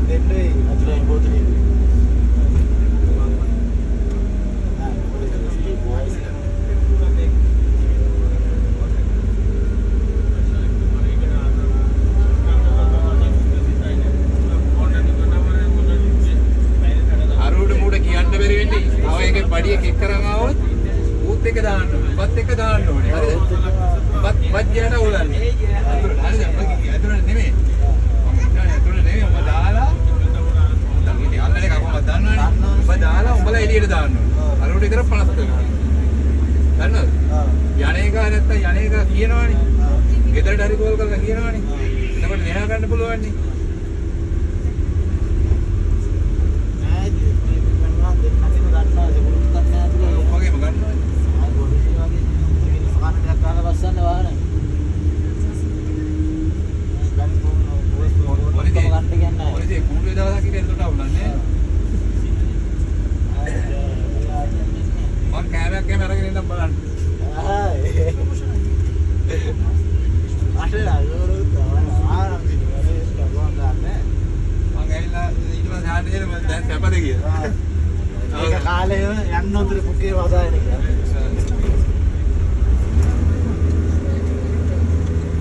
දෙන්නේ අතුලේ පොතේ. අරුඩ මුඩ කියන්න බැරි වෙන්නේ. ආව එකේ පඩිය කෙක් කරන් ආවොත් ඌත් එක දාන්න ඕනේ. බත් එක දාන්න ඕනේ. හරිද? බත් ගියට උලන්නේ. අතුලට හරිද? අතුලට නෙමෙයි. අතුලට නෙමෙයි ඔබ දාලා දැන් අල්ලන්නේ කවුරුත් දන්නවනේ. ඔබ දාලා උඹලා එළියට දාන්න ඕනේ. අරුඩ විතර 50 කරනවා. දන්නවද? යන්නේක නැත්තම් යන්නේක කියනවනේ. ගෙදරට හරි කෝල් කරලා කියනවනේ. එතකොට මෙහා ගන්න පුළුවන් නේ. කාලේ යන්න උතර පුකේ වදාගෙන